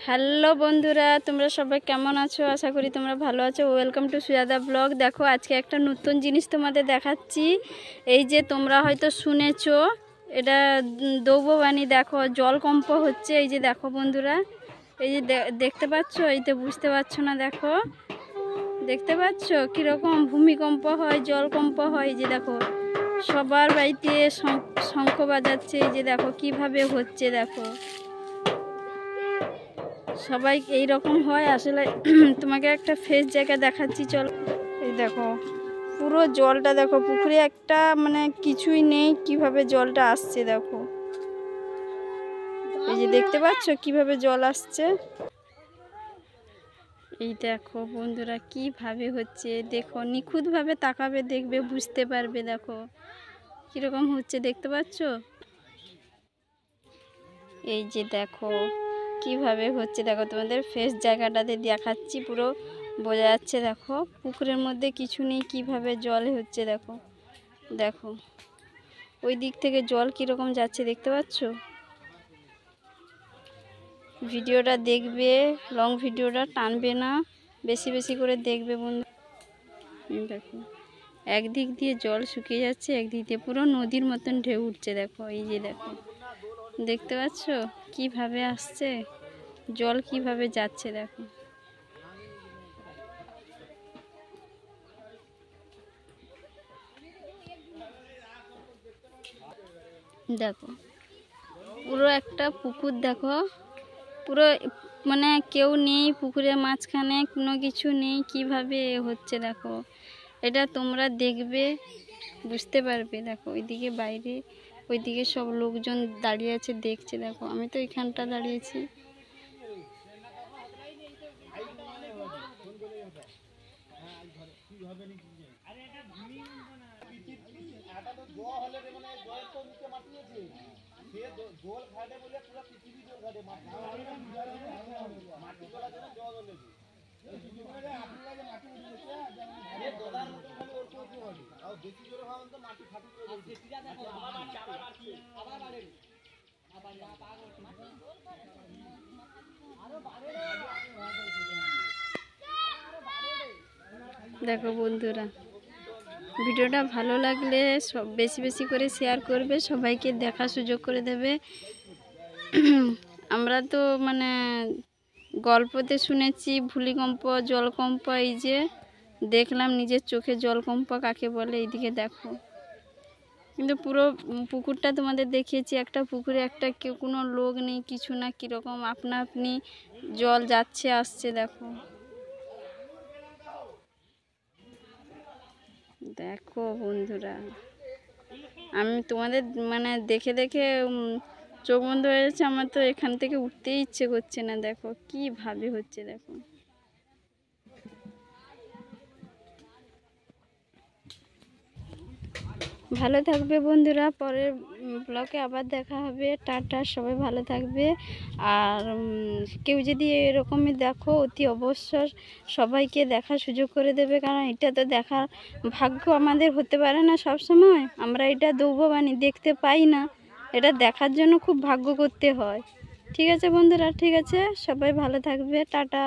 Hello বন্ধুরা, তোমরা সবাই কেমন আছো? আশা করি তোমরা ভালো আছো। Welcome to Sujata blog. দেখো আজকে একটা নতুন জিনিস তোমাদের দেখাচ্ছি। এই যে তোমরা হয়তো শুনেছো, এটা দৌববাণী। দেখো জলকম্প হচ্ছে। এই যে দেখো বন্ধুরা, এই যে দেখতে পাচ্ছ, এই তো বুঝতে পারছো না? দেখো, দেখতে পাচ্ছ কীরকম ভূমিকম্প হয়, জলকম্প হয়। এই যে দেখো সবার বাড়িতে শঙ্খ বাজাচ্ছে। এই যে দেখো কিভাবে হচ্ছে, দেখো সবাই এই রকম হয়। আসলে তোমাকে একটা ফ্রেশ জায়গা দেখাচ্ছি, চলো। এই দেখো পুরো জলটা দেখো, পুকুরে একটা মানে কিছুই নেই, কিভাবে জলটা আসছে দেখো। এই যে দেখতে পাচ্ছ কিভাবে জল আসছে। এই দেখো বন্ধুরা কিভাবে হচ্ছে, দেখো নিখুঁতভাবে তাকাবে, দেখবে বুঝতে পারবে। দেখো কীরকম হচ্ছে, দেখতে পাচ্ছ? এই যে দেখো কিভাবে হচ্ছে, দেখো তোমাদের ফ্রেশ জায়গাটাতে দেখাচ্ছি, পুরো বোঝা যাচ্ছে। দেখো পুকুরের মধ্যে কিছু নেই, কিভাবে জল হচ্ছে। দেখো দেখো ওই দিক থেকে জল কীরকম যাচ্ছে, দেখতে পাচ্ছ? ভিডিওটা দেখবে, লং ভিডিওটা টানবে না, বেশি বেশি করে দেখবে বন্ধু। দেখো একদিক দিয়ে জল শুকিয়ে যাচ্ছে, একদিক দিয়ে পুরো নদীর মতন ঢেউ উঠছে। দেখো এই যে দেখো, দেখতে পাচ্ছ কিভাবে আসছে জল, কিভাবে যাচ্ছে। দেখো দেখো পুরো একটা পুকুর, দেখো পুরো মানে কেউ নেই পুকুরের মাঝখানে, কোনো কিছু নেই, কিভাবে হচ্ছে। দেখো এটা তোমরা দেখবে বুঝতে পারবে। দেখো ওইদিকে বাইরে, ওইদিকে সব লোকজন দাঁড়িয়ে আছে দেখছে। দেখো আমি তো এখানটা দাঁড়িয়েছি। দেখো বন্ধুরা ভিডিওটা ভালো লাগলে সব বেশি বেশি করে শেয়ার করবে, সবাইকে দেখার সুযোগ করে দেবে। আমরা তো মানে গল্পতে শুনেছি ভূমিকম্প, জলকম্প, এই যে দেখলাম নিজের চোখে জলকম্প কাকে বলে। এইদিকে দেখো, কিন্তু পুরো পুকুরটা তোমাদের দেখিয়েছি। একটা পুকুরে একটা কেউ, কোনো লোক নেই, কিছু না, কীরকম আপনা আপনি জল যাচ্ছে আসছে। দেখো দেখো বন্ধুরা, আমি তোমাদের মানে দেখে দেখে চোখ বন্ধ হয়ে যাচ্ছে। আমার তো এখান থেকে উঠতেই ইচ্ছে করছে না। দেখো কিভাবে হচ্ছে, দেখো। ভালো থাকবে বন্ধুরা, পরের ব্লগে আবার দেখা হবে। টাটা, সবাই ভালো থাকবে। আর কেউ যদি এরকমই দেখো, অতি অবশ্য সবাইকে দেখার সুযোগ করে দেবে, কারণ এটা তো দেখার ভাগ্য আমাদের হতে পারে না সব সময়। আমরা এটা দৌববাণী দেখতে পাই না, এটা দেখার জন্য খুব ভাগ্য করতে হয়। ঠিক আছে বন্ধুরা, ঠিক আছে, সবাই ভালো থাকবে। টাটা।